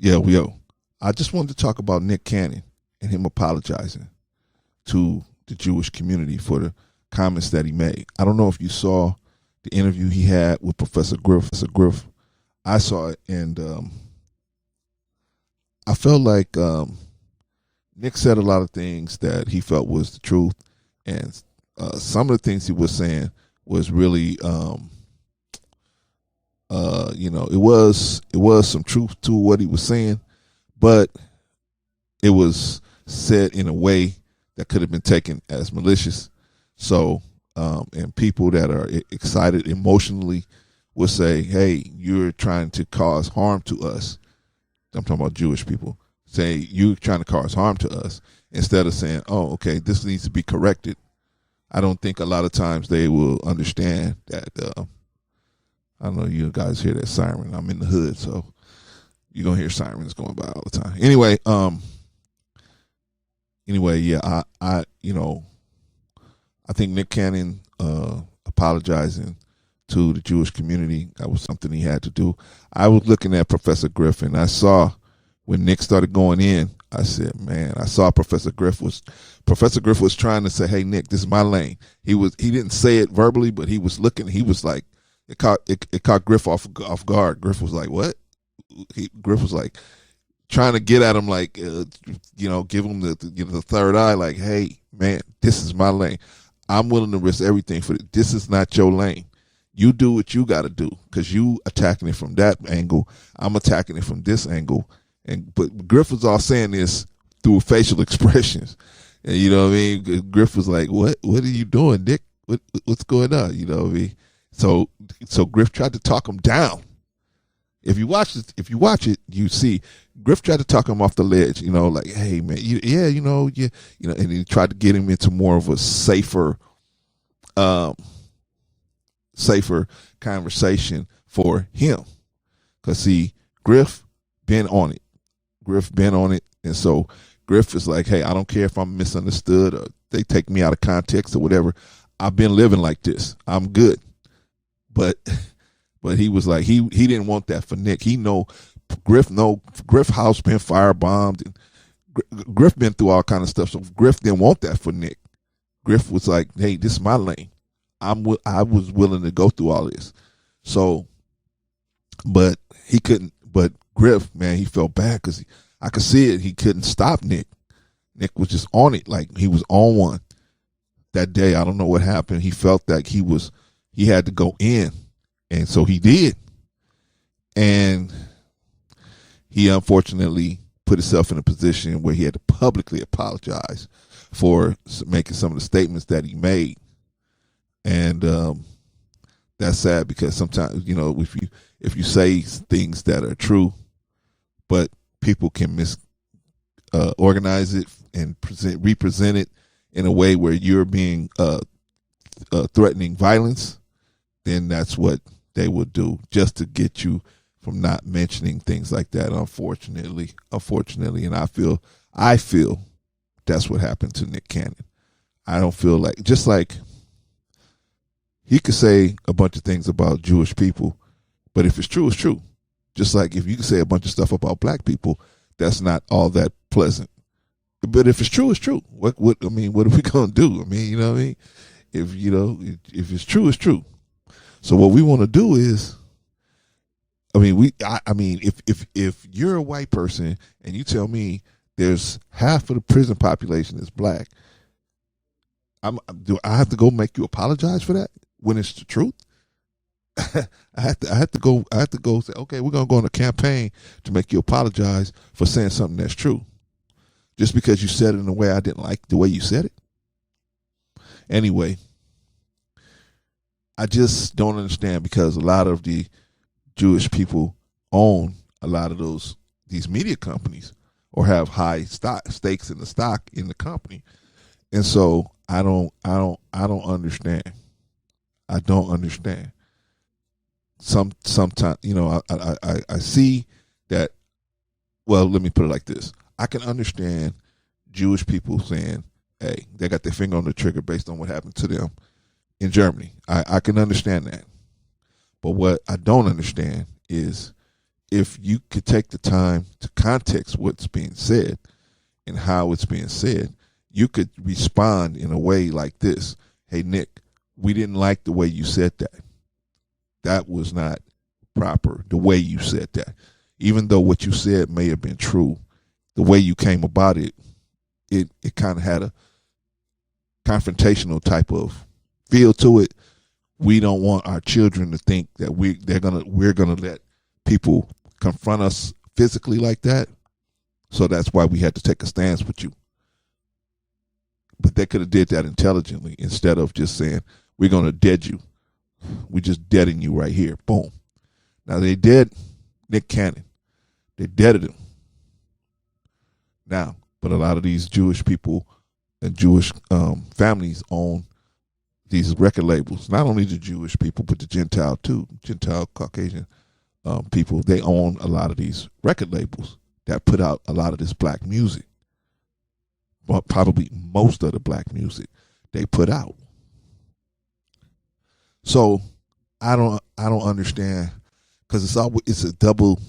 Yo. I just wanted to talk about Nick Cannon and him apologizing to the Jewish community for the comments that he made. I don't know if you saw the interview he had with Professor Griff. I saw it, and I felt like Nick said a lot of things that he felt was the truth, and some of the things he was saying was really, it was some truth to what he was saying, but it was said in a way that could have been taken as malicious. So, and people that are excited emotionally will say, hey, you're trying to cause harm to us. I'm talking about Jewish people. Say, you're trying to cause harm to us, instead of saying, oh, okay, this needs to be corrected. I don't think a lot of times they will understand that. I don't know, you guys hear that siren. I'm in the hood, so you're going to hear sirens going by all the time. Anyway, yeah, I think Nick Cannon apologizing to the Jewish community, that was something he had to do. I was looking at Professor Griff, and I saw when Nick started going in, I said, man, I saw Professor Griff was trying to say, hey, Nick, this is my lane. He didn't say it verbally, but he was looking, he was like, it caught Griff off guard. Griff was like, what? Griff was like trying to get at him, like, give him the third eye, like, hey, man, this is my lane. I'm willing to risk everything for it. This is not your lane. You do what you got to do, because you attacking it from that angle. I'm attacking it from this angle. But Griff was all saying this through facial expressions. And you know what I mean? Griff was like, what are you doing, Nick? What's going on? You know what I mean? So Griff tried to talk him down. If you watch it, you see Griff tried to talk him off the ledge. Like, hey man, and he tried to get him into more of a safer conversation for him. Because see, Griff been on it, and so Griff is like, hey, I don't care if I'm misunderstood or they take me out of context or whatever. I've been living like this. I'm good. But he was like, he didn't want that for Nick. Griff house been firebombed, and Griff been through all kind of stuff. So Griff didn't want that for Nick. Griff was like, hey, this is my lane. I was willing to go through all this. So, but he couldn't. But Griff, man, he felt bad because I could see it. He couldn't stop Nick. Nick was just on it, like he was on one that day. I don't know what happened. He felt like he had to go in, and so he did. And he unfortunately put himself in a position where he had to publicly apologize for making some of the statements that he made. And that's sad, because sometimes, if you say things that are true, but people can organize it and represent it in a way where you're being threatening violence, then that's what they would do, just to get you from not mentioning things like that. Unfortunately, and I feel that's what happened to Nick Cannon. I don't feel like, just like he could say a bunch of things about Jewish people, but if it's true, it's true. Just like if you can say a bunch of stuff about black people, that's not all that pleasant. But if it's true, it's true. What are we gonna do? I mean, you know what I mean? If it's true, it's true. So what we want to do is, if you're a white person and you tell me there's half of the prison population is black, do I have to go make you apologize for that when it's the truth? I have to go say, okay, we're gonna go on a campaign to make you apologize for saying something that's true, just because you said it in a way I didn't like the way you said it. Anyway, I just don't understand, because a lot of the Jewish people own a lot of these media companies, or have high stakes in the stock in the company, and so I don't understand. I don't understand. Sometimes, I see that. Well, let me put it like this: I can understand Jewish people saying, "Hey, they got their finger on the trigger based on what happened to them in Germany." I can understand that, but what I don't understand is if you could take the time to context what's being said and how it's being said, you could respond in a way like this. Hey, Nick, we didn't like the way you said that. That was not proper, the way you said that. Even though what you said may have been true, the way you came about it, it kind of had a confrontational type of feel to it. We don't want our children to think that we're gonna let people confront us physically like that. So that's why we had to take a stance with you. But they could have did that intelligently instead of just saying, we're gonna dead you. We just deading you right here. Boom. Now they dead Nick Cannon. They deaded him. Now, but a lot of these Jewish people and Jewish families own these record labels. Not only the Jewish people, but the Gentile too. Gentile Caucasian people. They own a lot of these record labels that put out a lot of this black music. But probably most of the black music they put out. So I don't understand, because it's a double.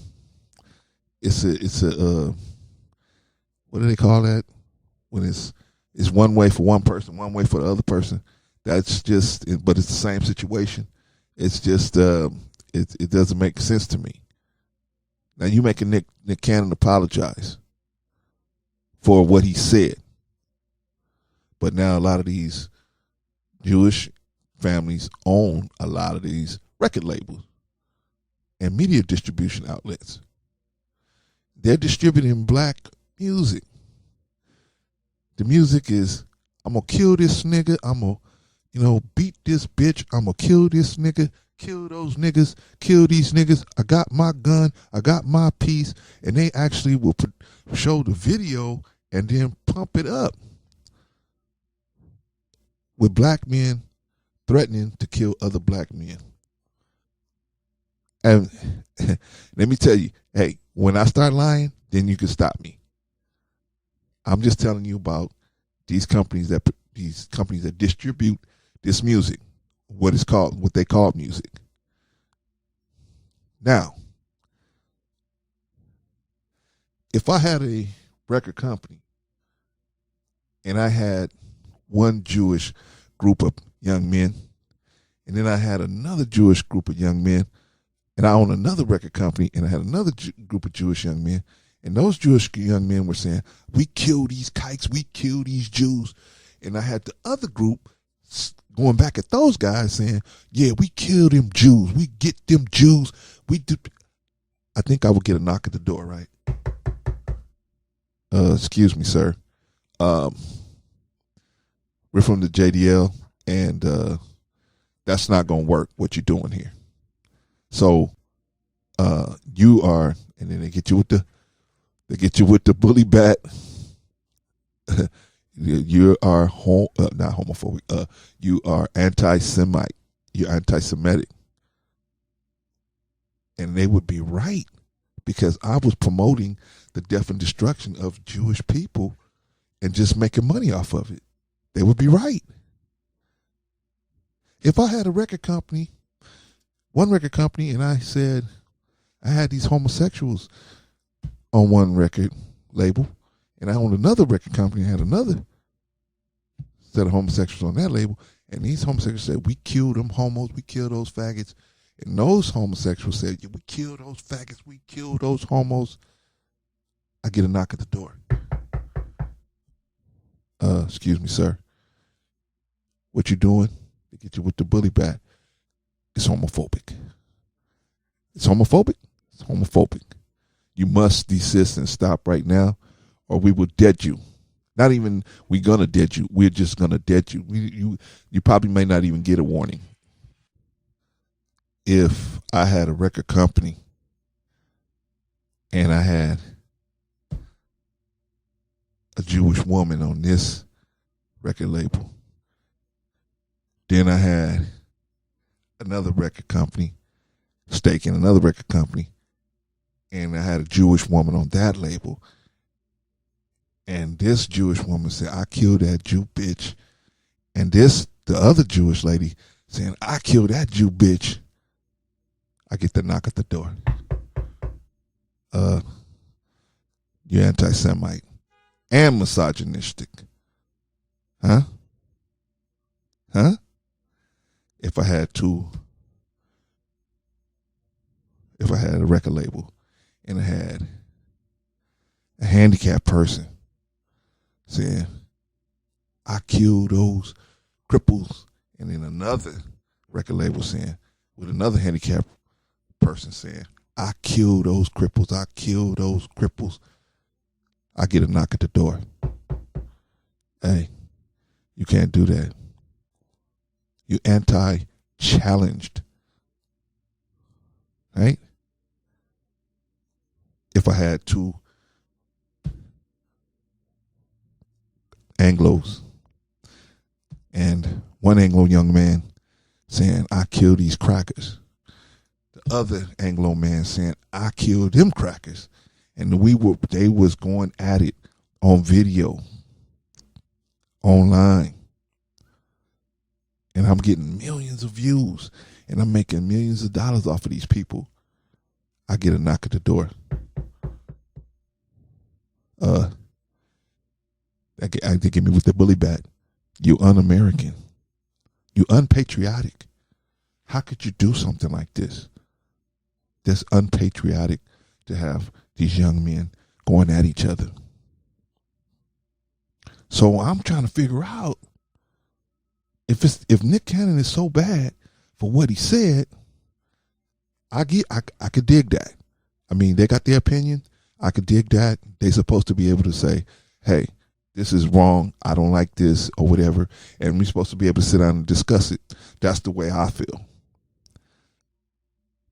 It's a what do they call that when it's one way for one person, one way for the other person. That's just, but it's the same situation. It's just it doesn't make sense to me. Now you making Nick Cannon apologize for what he said, but now a lot of these Jewish families own a lot of these record labels and media distribution outlets. They're distributing black music. The music is, I'm gonna kill this nigga, I'm gonna beat this bitch, I'm gonna kill this nigga, kill those niggas, kill these niggas, I got my gun, I got my piece, and they actually will show the video and then pump it up with black men threatening to kill other black men. And let me tell you, hey, when I start lying, then you can stop me. I'm just telling you about these companies that distribute this music, what they call music. Now, if I had a record company and I had one Jewish group of young men, and then I had another Jewish group of young men, and I owned another record company, and I had another group of Jewish young men, and those Jewish young men were saying, we kill these kikes, we kill these Jews. And I had the other group going back at those guys saying, yeah, we kill them Jews, we get them Jews, we do. I think I would get a knock at the door, right? Excuse me, sir. We're from the JDL, and that's not going to work, what you're doing here. So you are, and then they get you with the bully bat. You are not homophobic. You are anti-Semite. You're anti-Semitic. And they would be right, because I was promoting the death and destruction of Jewish people and just making money off of it. They would be right. If I had a record company, one record company, and I said I had these homosexuals on one record label, and I owned another record company and had another set of homosexuals on that label, and these homosexuals said, we killed them homos, we killed those faggots, and those homosexuals said, yeah, we killed those faggots, we killed those homos, I get a knock at the door. Excuse me, sir. What you doing? They get you with the bully bat. It's homophobic. It's homophobic? It's homophobic. You must desist and stop right now, or we will dead you. Not even we're gonna dead you. We're just gonna dead you. You probably may not even get a warning. If I had a record company and I had a Jewish woman on this record label, then I had another record company, stake in another record company, and I had a Jewish woman on that label, and this Jewish woman said, I killed that Jew bitch, and the other Jewish lady saying, I killed that Jew bitch, I get the knock at the door. you're anti-Semite and misogynistic. Huh? Huh? If I had a record label and I had a handicapped person saying, I kill those cripples, and then another record label saying, with another handicapped person saying, I kill those cripples, I kill those cripples, I get a knock at the door. Hey, you can't do that. You anti-challenged. Right? If I had two Anglos and one Anglo young man saying, I kill these crackers. The other Anglo man saying, I kill them crackers. And they was going at it on video, online. And I'm getting millions of views and I'm making millions of dollars off of these people. I get a knock at the door. They get me with the bully bat. You un-American. You unpatriotic. How could you do something like this? This unpatriotic to have these young men going at each other. So I'm trying to figure out if Nick Cannon is so bad for what he said, I could dig that. I mean, they got their opinion. I could dig that. They're supposed to be able to say, hey, this is wrong. I don't like this or whatever. And we're supposed to be able to sit down and discuss it. That's the way I feel.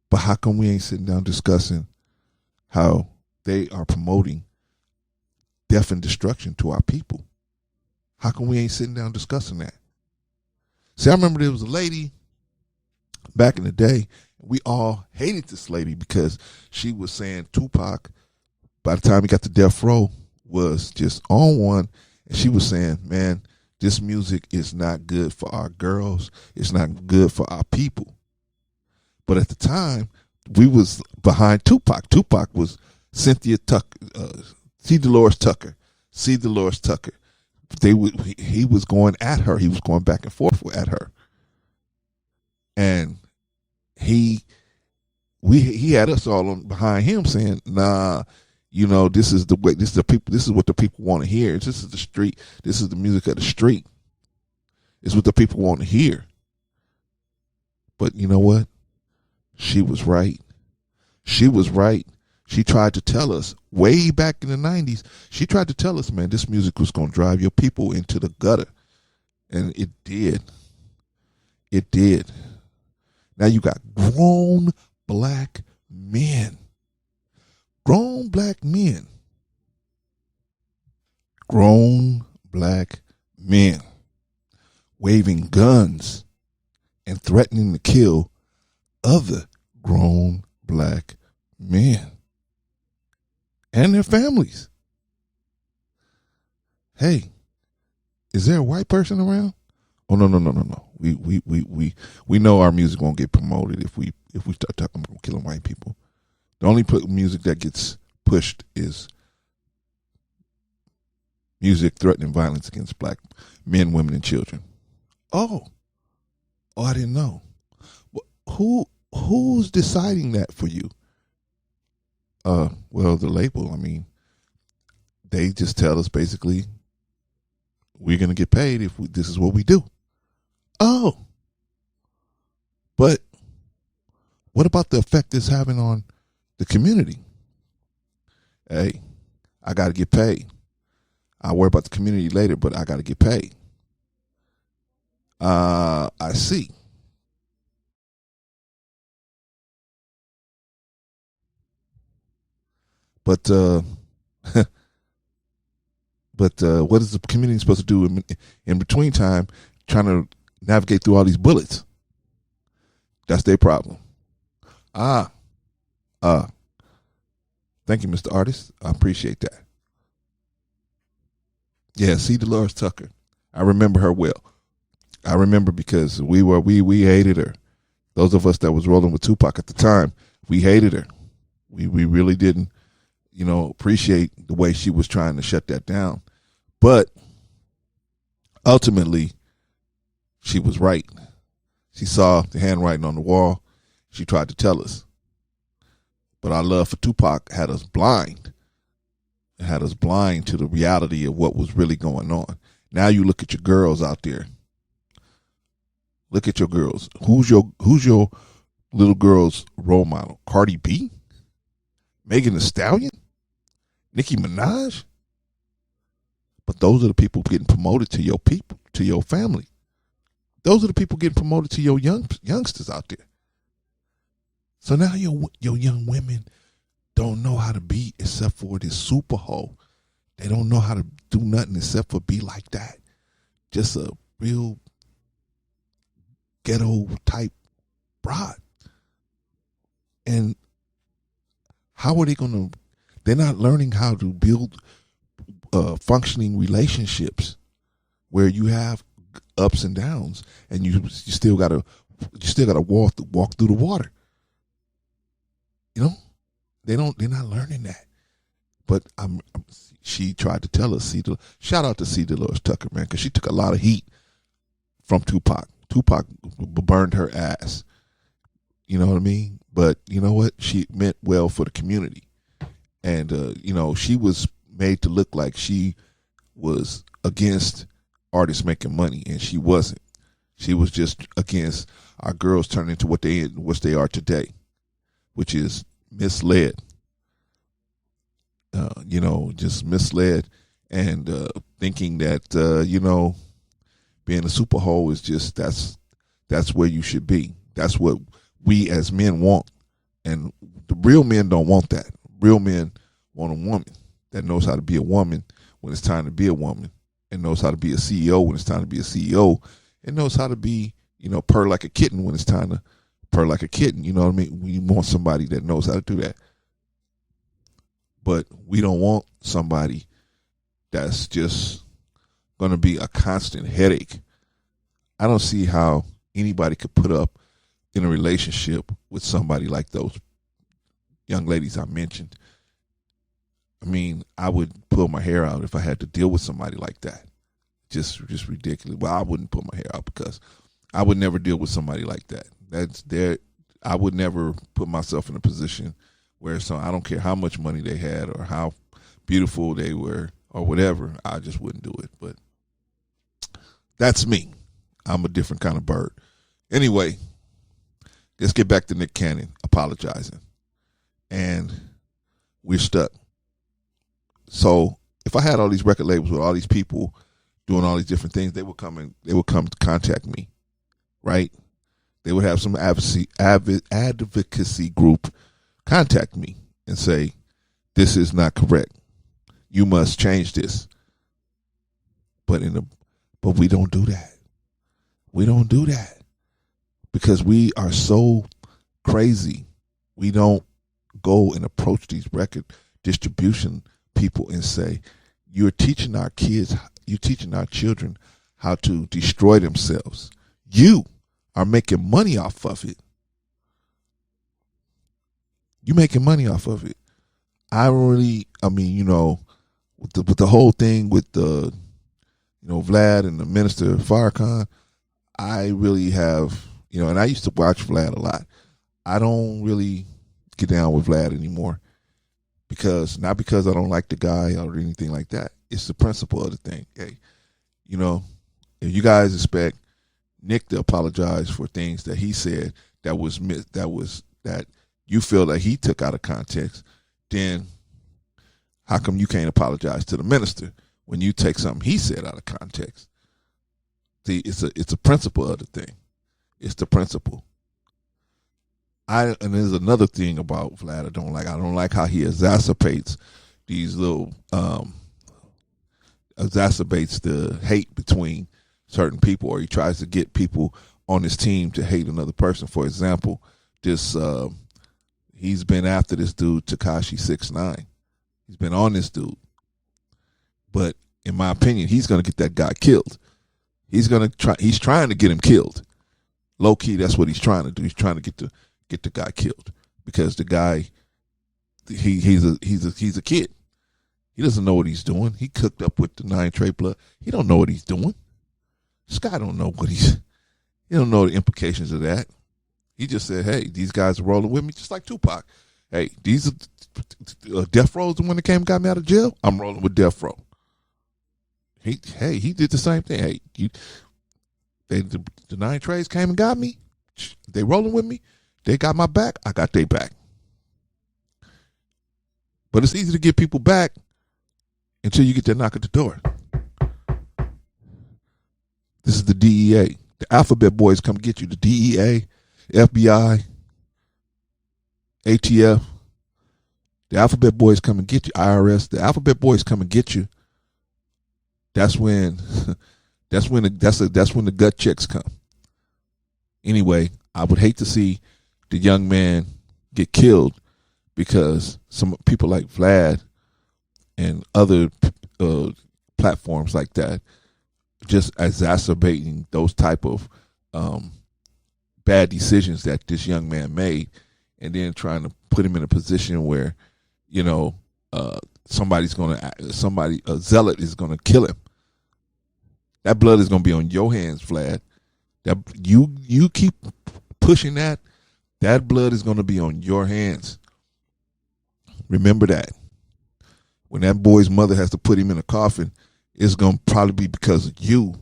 But how come we ain't sitting down discussing how they are promoting death and destruction to our people? How come we ain't sitting down discussing that? See, I remember there was a lady back in the day. We all hated this lady because she was saying Tupac, by the time he got to death row, was just on one. And she was saying, man, this music is not good for our girls. It's not good for our people. But at the time, we was behind Tupac. Tupac was Cynthia Tucker, C. Dolores Tucker. He was going at her. He was going back and forth at her. And he had us all behind him saying, nah, this is the way, this is what the people want to hear. This is the street. This is the music of the street. It's what the people want to hear. But you know what? She was right. She was right. She tried to tell us way back in the 90s, she tried to tell us, man, this music was going to drive your people into the gutter. And it did. It did. Now you got grown black men. Grown black men. Grown black men waving guns and threatening to kill other grown black men and their families. Hey, is there a white person around? Oh, no. We know our music won't get promoted if we start talking about killing white people. The only music that gets pushed is music threatening violence against black men, women, and children. Oh, I didn't know. Who's deciding that for you? Well, the label. I mean, they just tell us basically we're going to get paid if this is what we do. Oh, but what about the effect it's having on the community? Hey, I got to get paid. I'll worry about the community later, but I got to get paid. I see. But what is the community supposed to do in between time, trying to navigate through all these bullets? That's their problem. Thank you, Mr. Artist. I appreciate that. Yeah, C. Dolores Tucker. I remember her well. I remember because we hated her. Those of us that was rolling with Tupac at the time, we hated her. We really didn't appreciate the way she was trying to shut that down. But ultimately, she was right. She saw the handwriting on the wall. She tried to tell us. But our love for Tupac had us blind. It had us blind to the reality of what was really going on. Now you look at your girls out there. Look at your girls. Who's your little girl's role model? Cardi B? Megan Thee Stallion? Nicki Minaj? But those are the people getting promoted to your people, to your family. Those are the people getting promoted to your youngsters out there. So now your young women don't know how to be except for this super hoe. They don't know how to do nothing except for be like that. Just a real ghetto type broad. And how are they going to, they're not learning how to build functioning relationships where you have ups and downs and you still gotta walk through the water. They're not learning that. But she tried to tell us, shout out to C. Dolores Tucker, man, because she took a lot of heat from Tupac. Tupac burned her ass. You know what I mean? But you know what? She meant well for the community. And, she was made to look like she was against artists making money, and she wasn't. She was just against our girls turning into what they are today, which is misled. Just misled and thinking that being a super hoe is just that's where you should be. That's what we as men want, and the real men don't want that. Real men want a woman that knows how to be a woman when it's time to be a woman, and knows how to be a CEO when it's time to be a CEO, and knows how to be, purr like a kitten when it's time to purr like a kitten. You know what I mean? We want somebody that knows how to do that. But we don't want somebody that's just going to be a constant headache. I don't see how anybody could put up in a relationship with somebody like those young ladies I mentioned. I mean, I would pull my hair out if I had to deal with somebody like that. Just ridiculous. Well, I wouldn't pull my hair out because I would never deal with somebody like that. I would never put myself in a position where I don't care how much money they had or how beautiful they were or whatever. I just wouldn't do it. But that's me. I'm a different kind of bird. Anyway, let's get back to Nick Cannon apologizing. And we're stuck. So if I had all these record labels with all these people doing all these different things, they would come to contact me, right? They would have some advocacy group contact me and say, this is not correct. You must change this. But we don't do that. We don't do that because we are so crazy. We don't go and approach these record distribution people and say, you're teaching our children how to destroy themselves. You are making money off of it. You're making money off of it. With the whole thing with the, Vlad and the minister Farrakhan, I really have, and I used to watch Vlad a lot. I don't really get down with Vlad anymore not because I don't like the guy or anything like that. It's the principle of the thing. Hey, if you guys expect Nick to apologize for things that he said that you feel that he took out of context, then how come you can't apologize to the minister when you take something he said out of context? See, it's a principle of the thing. It's the principle. And there's another thing about Vlad I don't like. I don't like how he exacerbates these little exacerbates the hate between certain people, or he tries to get people on his team to hate another person. For example, he's been after this dude Takashi 6ix9ine. He's been on this dude, but in my opinion, he's going to get that guy killed. He's trying to get him killed. Low key, that's what he's trying to do. He's trying to get the guy killed because the guy he's a kid. He doesn't know what he's doing. He cooked up with the 9 Trey blood. He don't know what he's doing. This guy don't know he don't know the implications of that. He just said, hey, these guys are rolling with me, just like Tupac. Hey, these are Death Row's the one that came and got me out of jail. I'm rolling with Death Row. He did the same thing. Hey, the 9 Treys came and got me. They rolling with me. They got my back. I got their back. But it's easy to get people back until you get that knock at the door. This is the DEA. The Alphabet Boys come get you. The DEA, FBI, ATF. The Alphabet Boys come and get you. IRS. The Alphabet Boys come and get you. That's when the gut checks come. Anyway, I would hate to see the young man get killed because some people like Vlad and other platforms like that just exacerbating those type of bad decisions that this young man made, and then trying to put him in a position where, you know, a zealot is gonna kill him. That blood is gonna be on your hands, Vlad. That you keep pushing that blood is gonna be on your hands. Remember that. When that boy's mother has to put him in a coffin, it's gonna probably be because of you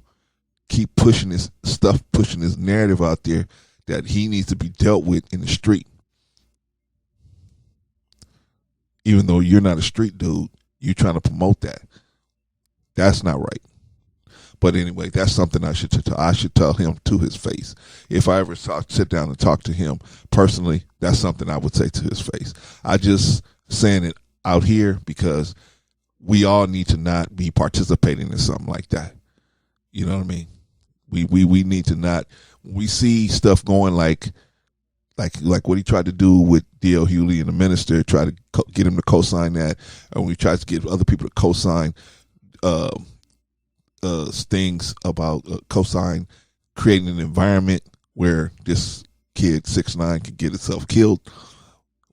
keep pushing this stuff, pushing this narrative out there that he needs to be dealt with in the street. Even though you're not a street dude, you're trying to promote that. That's not right. But anyway, that's something I should tell him to his face. If I ever sit down and talk to him personally, that's something I would say to his face. I just saying it out here because we all need to not be participating in something like that. You know what I mean? We need to not. We see stuff going like what he tried to do with D.L. Hewley and the minister, try to get him to co-sign that, and we tried to get other people to co-sign things about co-sign creating an environment where this kid 6'9" could get itself killed.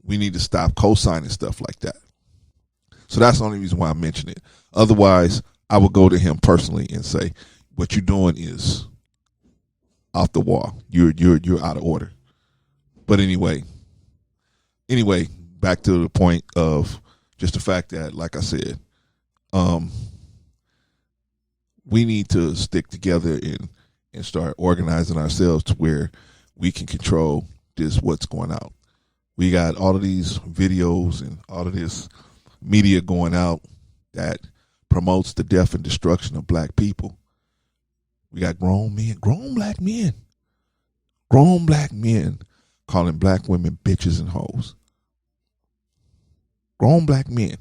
We need to stop co-signing stuff like that. So that's the only reason why I mention it. Otherwise, I would go to him personally and say, what you're doing is off the wall. You're out of order. But anyway, back to the point of just the fact that, like I said, we need to stick together and start organizing ourselves to where we can control what's going out. We got all of these videos and all of this media going out that promotes the death and destruction of black people. We got grown black men calling black women bitches and hoes. Grown black men.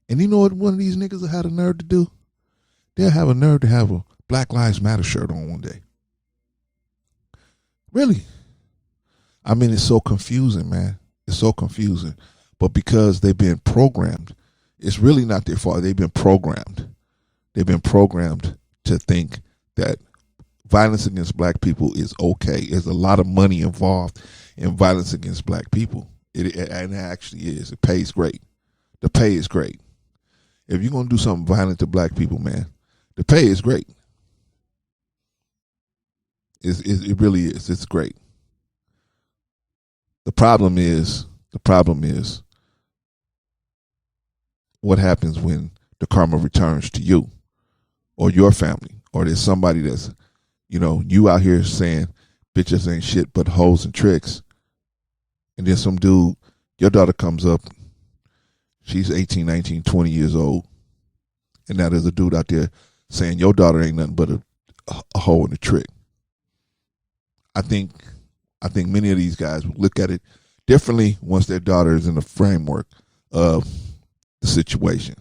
And you know what one of these niggas will have the nerve to do? They'll have a nerve to have a Black Lives Matter shirt on one day. Really? I mean, it's so confusing, man. It's so confusing. But because they've been programmed, it's really not their fault. They've been programmed. They've been programmed to think that violence against black people is okay. There's a lot of money involved in violence against black people. And it actually is. It pays great. The pay is great. If you're going to do something violent to black people, man, the pay is great. It really is. It's great. The problem is what happens when the karma returns to you or your family, or there's somebody that's, you out here saying bitches ain't shit but hoes and tricks. And then some dude, your daughter comes up, she's 18, 19, 20 years old. And now there's a dude out there saying your daughter ain't nothing but a hoe and a trick. I think many of these guys will look at it differently once their daughter is in the framework of the situation.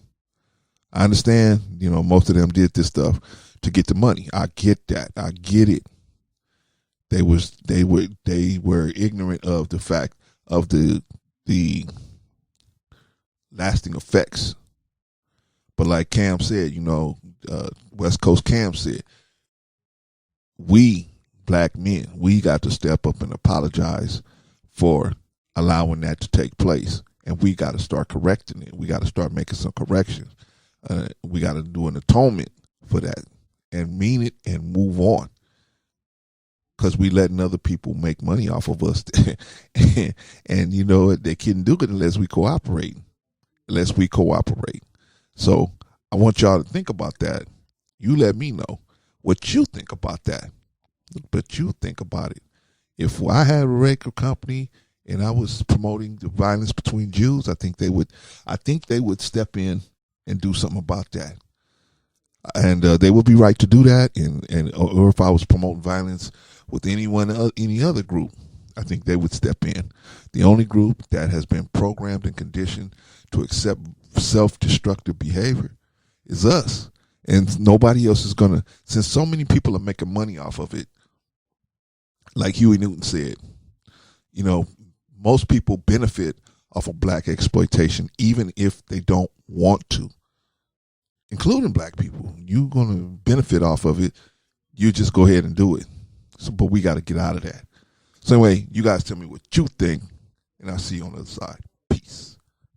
I understand, most of them did this stuff to get the money. I get that. I get it. They were ignorant of the fact of the lasting effects. But like Kam said, West Coast Kam said, we black men, we got to step up and apologize for allowing that to take place and we got to start correcting it. We got to start making some corrections. We got to do an atonement for that and mean it and move on, because we letting other people make money off of us. And you know, they couldn't do it unless we cooperate. So I want y'all to think about that. You let me know what you think about that. But you think about it. If I had a record company and I was promoting the violence between Jews, I think they would step in and do something about that. And they would be right to do that. Or if I was promoting violence with any other group, I think they would step in. The only group that has been programmed and conditioned to accept self-destructive behavior is us. And nobody else is going to, since so many people are making money off of it, like Huey Newton said, you know, most people benefit off of black exploitation, even if they don't want to, including black people. You're going to benefit off of it. You just go ahead and do it. So, but we got to get out of that. So anyway, you guys tell me what you think, and I'll see you on the other side. Peace.